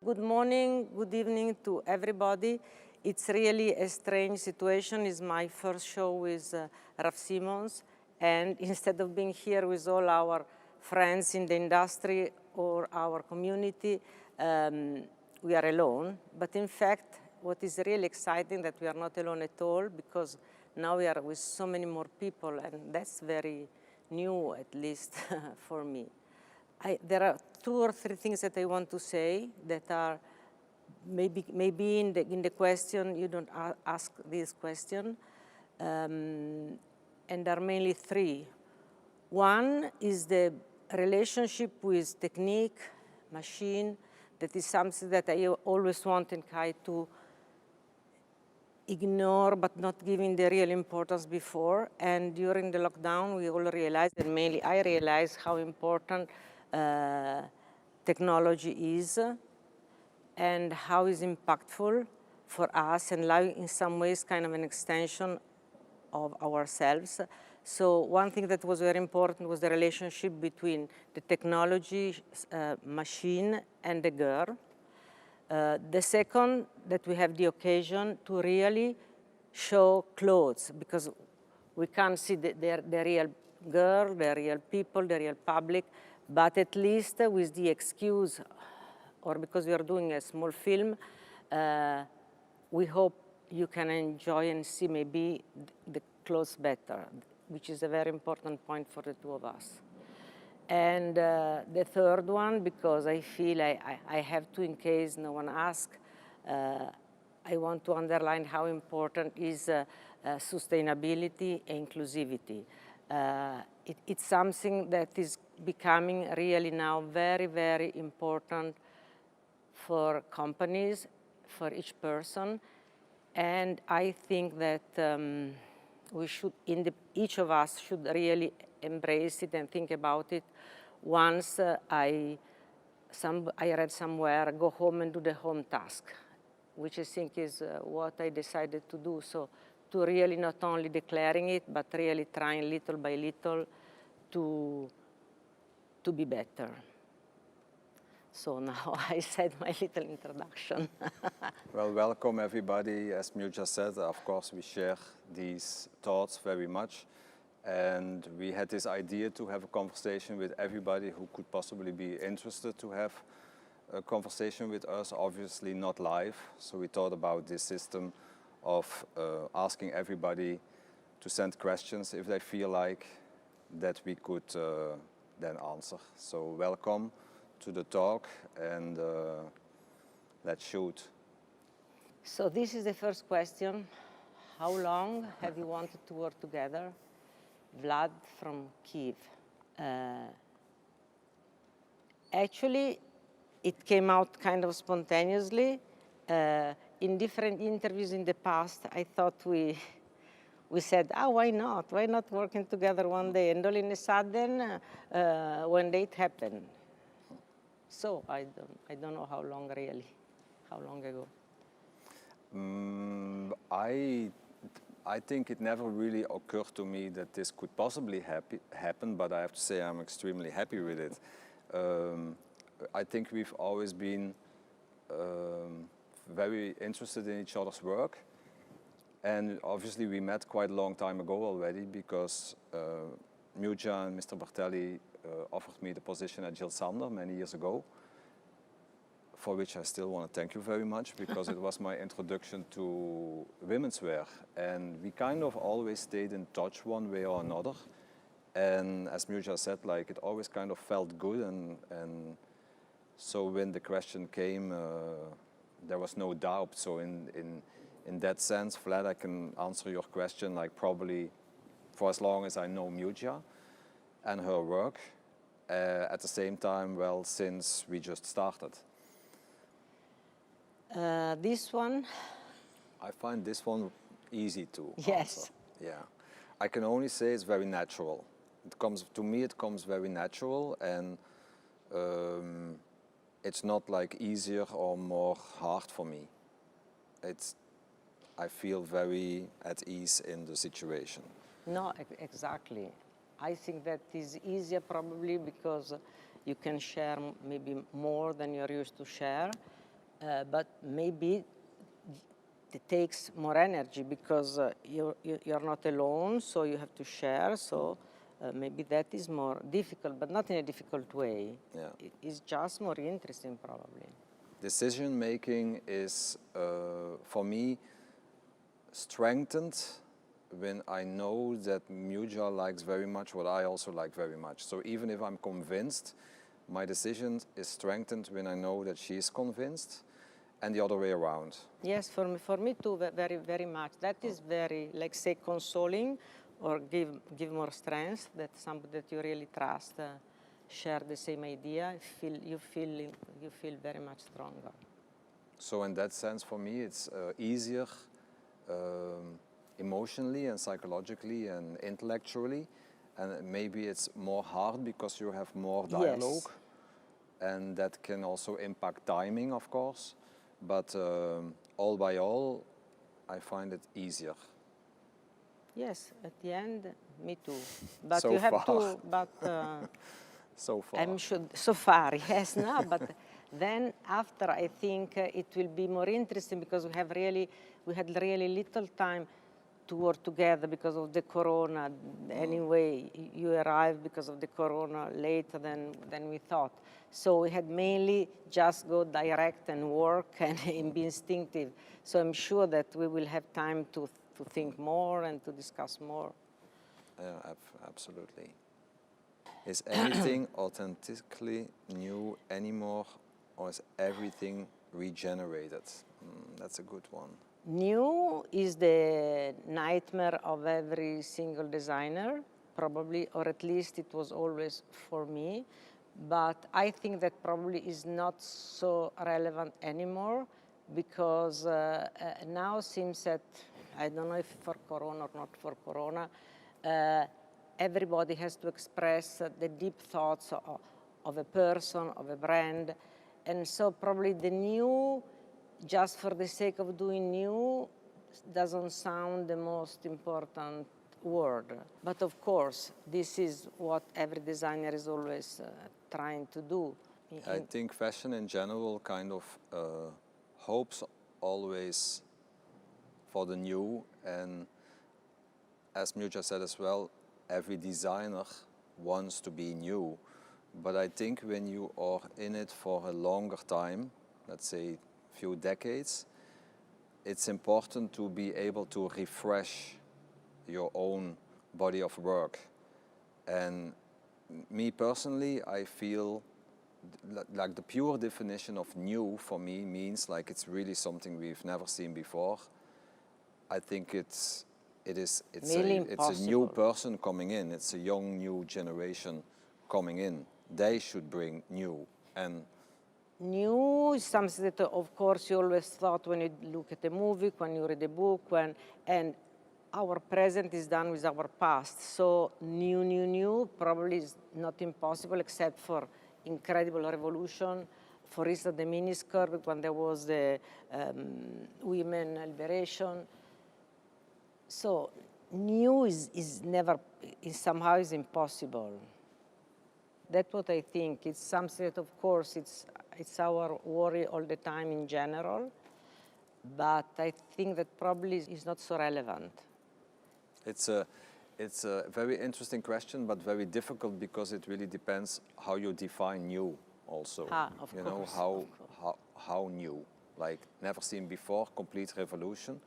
Good morning, good evening to everybody. It's really a strange situation. It's my first show with Raf Simons, and instead of being here with all our friends in the industry or our community, we are alone. But in fact, what is really exciting that we are not alone at all, because now we are with so many more people, and that's very new, at least for me. There are 2 or 3 things that I want to say that are maybe in the question, you don't ask this question, and there are mainly 3. One is the relationship with technique, machine, that is something that I always want in Kai to ignore, but not giving the real importance before. And during the lockdown, we all realized, and mainly I realized, how important technology is and how is impactful for us, and like in some ways kind of an extension of ourselves. So one thing that was very important was the relationship between the technology machine and the girl. The second, that we have the occasion to really show clothes, because we can't see the real girl, the real people, the real public, but at least with the excuse, or because we are doing a small film, we hope you can enjoy and see maybe the clothes better, which is a very important point for the 2 of us. And the third one, because I feel I have to, in case no one asks, I want to underline how important is sustainability and inclusivity. It's something that is becoming really now very, very important for companies, for each person. And I think that we should, each of us should really embrace it and think about it. Once I read somewhere, go home and do the home task, which I think is what I decided to do. So to really not only declaring it, but really trying little by little to be better. So now I said my little introduction. Well, welcome everybody. As Miu just said, of course we share these thoughts very much. And we had this idea to have a conversation with everybody who could possibly be interested to have a conversation with us, obviously not live. So we thought about this system of asking everybody to send questions if they feel like, that we could then answer. So welcome to the talk, and let's shoot. So this is the first question. How long have you wanted to work together? Vlad from Kiev. Actually, it came out kind of spontaneously. In different interviews in the past, I thought we said, why not? Why not working together one day? And all in a sudden, one day it happened. So I don't know how long really, how long ago. I think it never really occurred to me that this could possibly happen, but I have to say I'm extremely happy with it. I think we've always been very interested in each other's work, and obviously we met quite a long time ago already, because Miuccia and Mr. Bertelli offered me the position at Jill Sander many years ago, for which I still want to thank you very much, because it was my introduction to Womenswear. And we kind of always stayed in touch one way or another. And as Miuccia said, like, it always kind of felt good. And so when the question came, there was no doubt. So in that sense, Vlad, I can answer your question like probably for as long as I know Muja and her work. At the same time, well, since we just started. This one, I find this one easy to yes. answer. Yeah, I can only say it's very natural. It comes to me. It comes very natural, and it's not like easier or more hard for me. I feel very at ease in the situation. No, exactly. I think that is easier probably because you can share maybe more than you're used to share, but maybe it takes more energy because you're not alone, so you have to share. So maybe that is more difficult, but not in a difficult way. Yeah. It's just more interesting probably. Decision making is, for me, strengthened when I know that Muja likes very much what I also like very much. So even if I'm convinced, my decision is strengthened when I know that she is convinced, and the other way around. Yes, for me too, very, very much. That is very, like say, consoling, or give more strength that somebody that you really trust share the same idea. You feel very much stronger. So in that sense, for me, it's easier. Emotionally and psychologically and intellectually, and maybe it's more hard because you have more dialogue, yes. And that can also impact timing, of course, but all by all, I find it easier. Yes, at the end, me too. But So you have far. to, but So far. I'm sure, so far, yes, no, but then after I think it will be more interesting because we had really little time to work together because of the corona. Anyway, you arrived because of the corona later than we thought. So we had mainly just go direct and work and be instinctive. So I'm sure that we will have time to think more and to discuss more. Yeah, absolutely. Is anything authentically new anymore, or is everything regenerated? That's a good one. New is the nightmare of every single designer, probably, or at least it was always for me. But I think that probably is not so relevant anymore because now seems that, I don't know if for Corona or not for Corona, everybody has to express the deep thoughts of a person, of a brand. And so probably the new, just for the sake of doing new, doesn't sound the most important word. But of course, this is what every designer is always trying to do. I think fashion in general kind of hopes always for the new, and as Muja said as well, every designer wants to be new. But I think when you are in it for a longer time, let's say few decades, it's important to be able to refresh your own body of work. And me personally, I feel like the pure definition of new for me means like it's really something we've never seen before. I think it's a new person coming in. It's a young new generation coming in. They should bring new. And new is something that, of course, you always thought when you look at a movie, when you read a book, and our present is done with our past. So new probably is not impossible except for incredible revolution. For instance, the miniskirt when there was the women liberation. So new is never, somehow is impossible. That's what I think. It's something that, of course, it's our worry all the time in general, but I think that probably is not so relevant. It's a very interesting question, but very difficult because it really depends how you define new also. Of course. How new, like never seen before, complete revolution.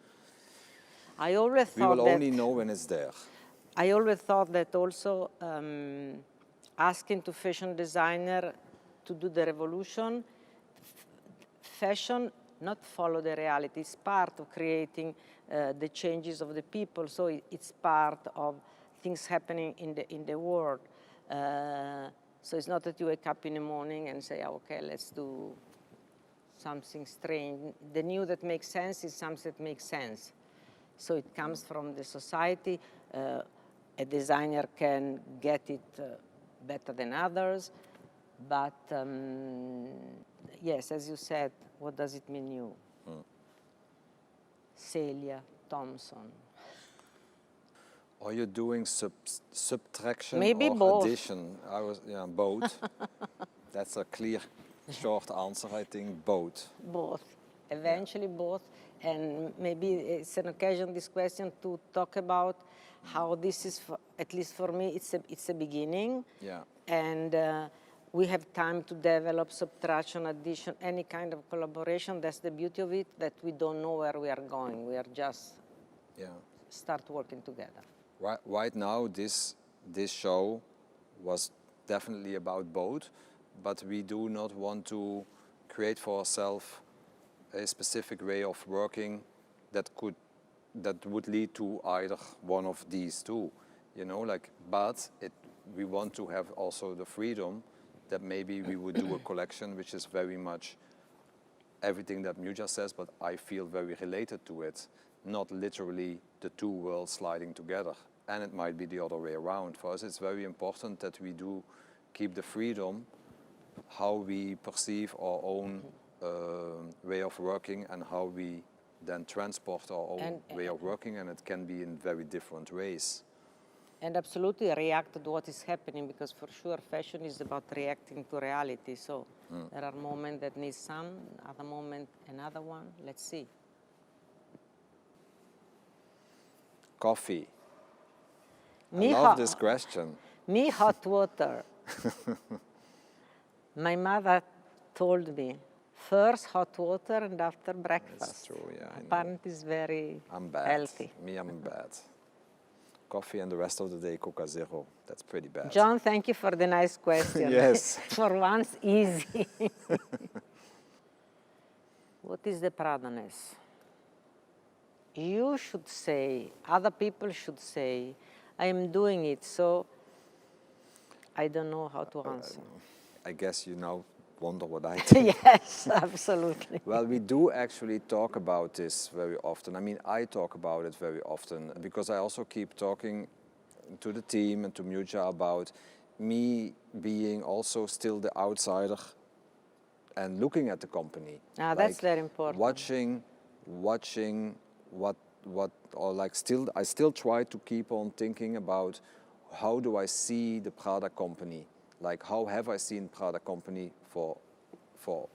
I always thought we will only know when it's there. I always thought that also asking to fashion designer to do the revolution, fashion not follow the reality. It's part of creating the changes of the people. So it's part of things happening in the world. So it's not that you wake up in the morning and say, oh, okay, let's do something strange. The new that makes sense is something that makes sense. So it comes from the society. A designer can get it better than others. But yes, as you said, what does it mean new? Celia Thompson. Are you doing subtraction Maybe or both. addition? Both. That's a clear, short answer, I think, both. Both. Eventually both. And maybe it's an occasion, this question, to talk about how this is, at least for me, it's a beginning. Yeah. And we have time to develop subtraction, addition, any kind of collaboration. That's the beauty of it, that we don't know where we are going. We are just start working together. Right now, this show was definitely about both, but we do not want to create for ourselves a specific way of working that would lead to either one of these two, you know, like, but we want to have also the freedom that maybe we would do a collection which is very much everything that Muja says, but I feel very related to it, not literally the two worlds sliding together. And it might be the other way around. For us, it's very important that we do keep the freedom how we perceive our own way of working and how we then transport our own way of working, and it can be in very different ways. And absolutely react to what is happening, because for sure fashion is about reacting to reality. So there are moments that need some, other moment another one. Let's see. Coffee. I love this question. Me, hot water. My mother told me, first hot water and after breakfast. That's true, yeah. Apparently it's very I'm bad. healthy. Me, I'm bad. Coffee and the rest of the day Coca Zero. That's pretty bad. John, thank you for the nice question. Yes. For once, easy. What is the Prada-ness? You should say, other people should say, I am doing it, so I don't know how to answer. I guess you now wonder what I think. Yes, absolutely. Well, we do actually talk about this very often. I mean, I talk about it very often because I also keep talking to the team and to Muja about me being also still the outsider and looking at the company. Ah, that's very important. Watching what or like still, I still try to keep on thinking about how do I see the Prada company? Like, how have I seen Prada company for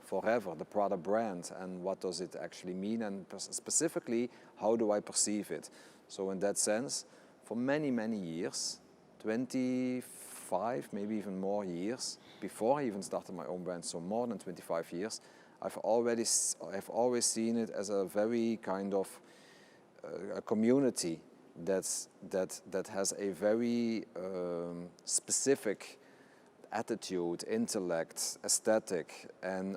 forever, the Prada brand, and what does it actually mean, and specifically, how do I perceive it? So in that sense, for many, many years, 25, maybe even more years, before I even started my own brand, so more than 25 years, I've always seen it as a very kind of a community that has a very specific attitude, intellect, aesthetic, and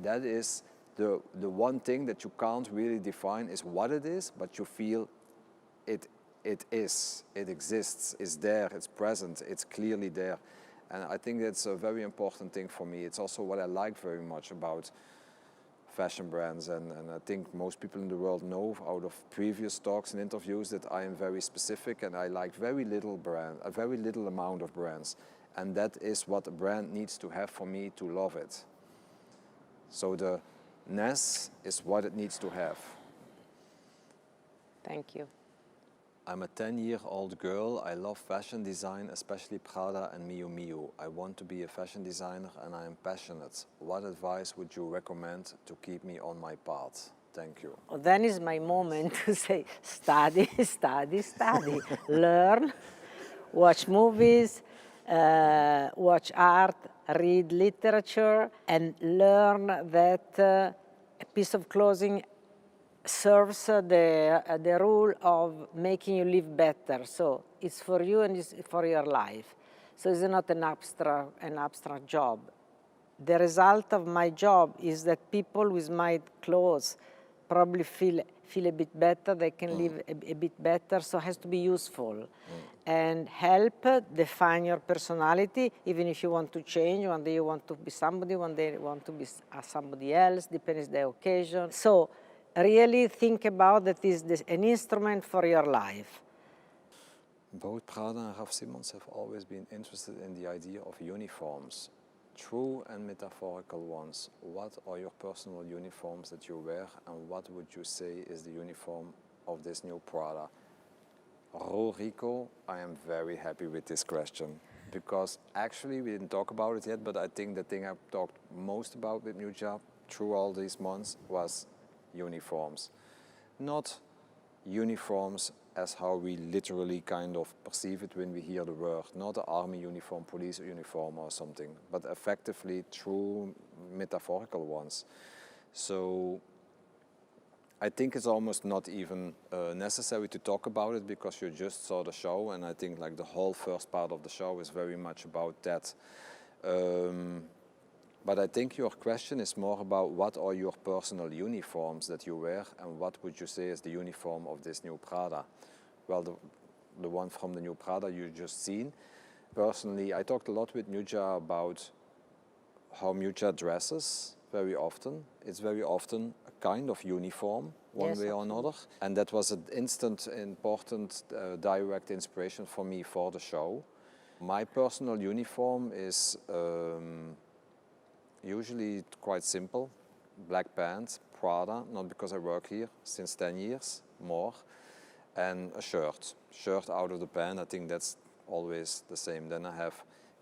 that is the one thing that you can't really define is what it is, but you feel it is, it exists, it's there, it's present, it's clearly there. And I think that's a very important thing for me. It's also what I like very much about fashion brands, and I think most people in the world know out of previous talks and interviews that I am very specific and I like a very little amount of brands. And that is what a brand needs to have for me to love it. So the ness is what it needs to have. Thank you. I'm a 10-year-old girl. I love fashion design, especially Prada and Miu Miu. I want to be a fashion designer and I am passionate. What advice would you recommend to keep me on my path? Thank you. Well, then is my moment to say, study, study, study. Learn, watch movies, watch art, read literature, and learn that a piece of clothing serves the rule of making you live better. So it's for you and it's for your life. So it's not an abstract job. the result of my job is that people with my clothes probably feel a bit better, they can live a bit better, so it has to be useful. And help define your personality, even if you want to change. One day you want to be somebody, one day you want to be somebody else, depends the occasion. So really think about that is an instrument for your life. Both Prada and Raf Simons have always been interested in the idea of uniforms, true and metaphorical ones. What are your personal uniforms that you wear, and what would you say is the uniform of this new Prada? Rico, I am very happy with this question, because actually we didn't talk about it yet, but I think the thing I've talked most about with Muja through all these months was uniforms. Not uniforms as how we literally kind of perceive it when we hear the word, not an army uniform, police uniform or something, but effectively true metaphorical ones. So I think it's almost not even necessary to talk about it, because you just saw the show, and I think like the whole first part of the show is very much about that. But I think your question is more about what are your personal uniforms that you wear, and what would you say is the uniform of this new Prada? Well, the one from the new Prada you just seen. Personally, I talked a lot with Muja about how Muja dresses very often. It's very often a kind of uniform, one way or another. And that was an instant, important, direct inspiration for me for the show. My personal uniform is usually quite simple. Black pants, Prada, not because I work here, since 10 years, more. And a shirt out of the pant. I think that's always the same. Then I have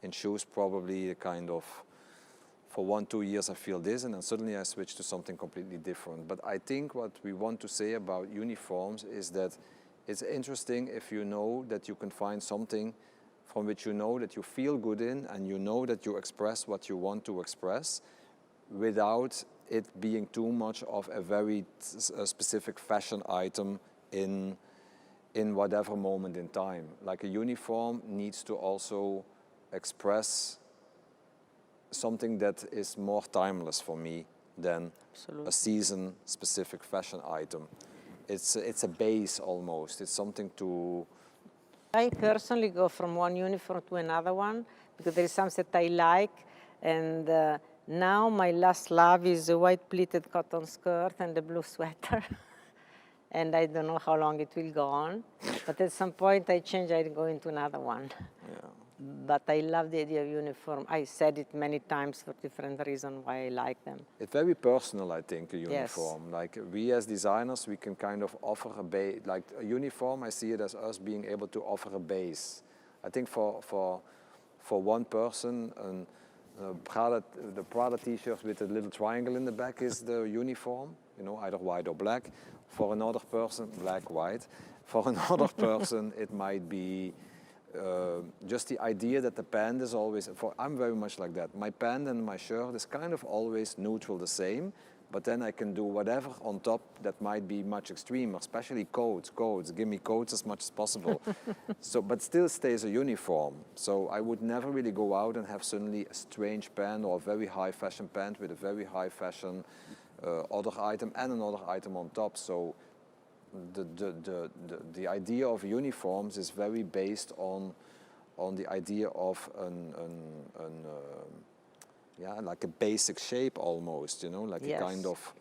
in shoes probably a kind of, for 1-2 years I feel this, and then suddenly I switch to something completely different. But I think what we want to say about uniforms is that it's interesting if you know that you can find something from which you know that you feel good in, and you know that you express what you want to express without it being too much of a very specific fashion item in whatever moment in time. Like a uniform needs to also express something that is more timeless for me than a season-specific fashion item. It's a base almost. It's something to... I personally go from one uniform to another one because there is something that I like, and now my last love is a white pleated cotton skirt and a blue sweater. And I don't know how long it will go on, but at some point I change, I go into another one. Yeah. But I love the idea of uniform. I said it many times for different reasons why I like them. It's very personal, I think, a uniform. Yes. Like we as designers, we can kind of offer a base. Like a uniform, I see it as us being able to offer a base. I think for one person, the Prada t-shirt with a little triangle in the back is the uniform, you know, either white or black. For another person, black, white. For another person, it might be just the idea that the pant is always, I'm very much like that. My pant and my shirt is kind of always neutral, the same, but then I can do whatever on top that might be much extremer, especially coats. Give me coats as much as possible. So, but still stays a uniform. So I would never really go out and have suddenly a strange pant or a very high fashion pant with a very high fashion other item and another item on top. So the idea of uniforms is very based on the idea of like a basic shape almost, you know, like a kind of,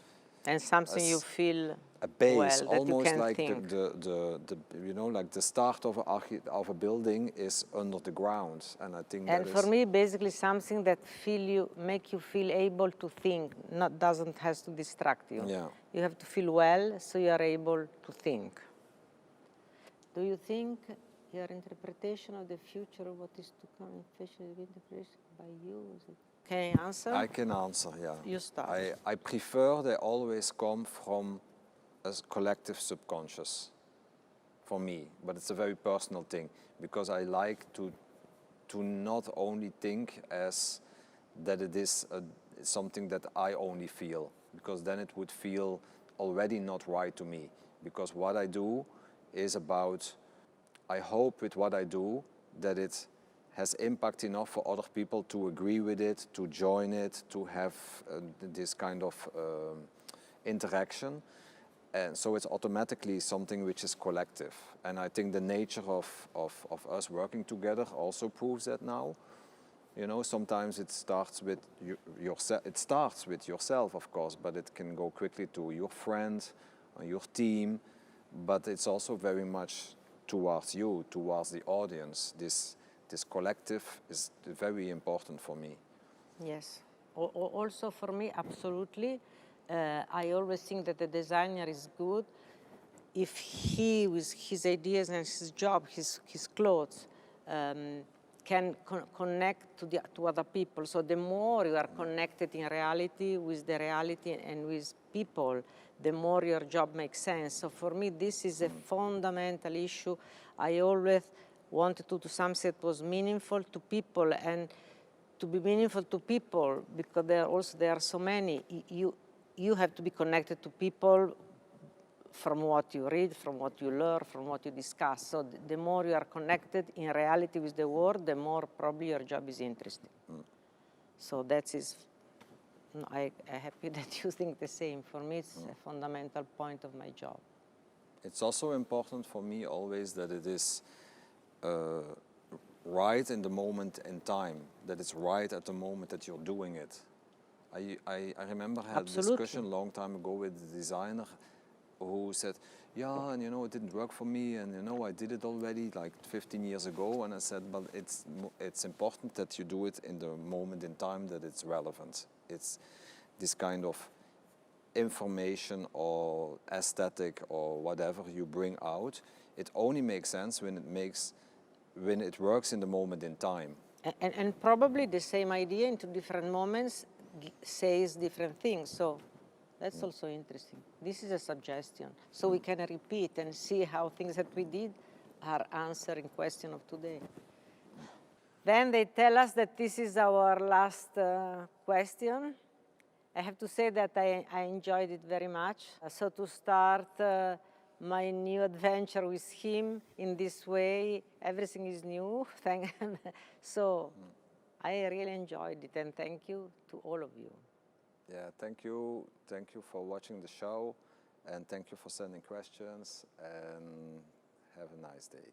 and something you feel a base, well, that almost you can like think. the you know, like the start of a building is under the ground, and I think and that for me, basically something that make you feel able to think, doesn't has to distract you. Yeah. You have to feel well, so you are able to think. Do you think your interpretation of the future of what is to come in fashion is interpreted by you? Can you answer? I can answer, yeah. You start. I prefer they always come from a collective subconscious for me, but it's a very personal thing, because I like to not only think as that it is something that I only feel, because then it would feel already not right to me. Because what I do is about, I hope with what I do that it has impact enough for other people to agree with it, to join it, to have this kind of interaction. And so it's automatically something which is collective. And I think the nature of us working together also proves that now. You know, sometimes it starts with yourself. It starts with yourself, of course, but it can go quickly to your friends, or your team. But it's also very much towards you, towards the audience. This collective is very important for me. Yes. Also for me, absolutely. I always think that the designer is good if he, with his ideas and his job, his clothes, can connect to other people. So the more you are connected in reality with the reality and with people, the more your job makes sense. So for me, this is a fundamental issue. I always wanted to do something that was meaningful to people, and to be meaningful to people, because there are so many, you have to be connected to people from what you read, from what you learn, from what you discuss. So the more you are connected in reality with the world, the more probably your job is interesting. So that is, I'm happy that you think the same. For me, it's a fundamental point of my job. It's also important for me always that it is right in the moment in time, that it's right at the moment that you're doing it. I remember I had a discussion a long time ago with the designer who said, yeah, and you know, it didn't work for me, and you know, I did it already like 15 years ago, and I said, but it's important that you do it in the moment in time that it's relevant. It's this kind of information or aesthetic or whatever you bring out, it only makes sense when it works in the moment in time. And probably the same idea into different moments says different things. So that's also interesting. This is a suggestion. So we can repeat and see how things that we did are answering question of today. Then they tell us that this is our last question. I have to say that I enjoyed it very much. So to start my new adventure with him in this way, everything is new. So I really enjoyed it, and thank you to all of you. Yeah, thank you. Thank you for watching the show, and thank you for sending questions, and have a nice day.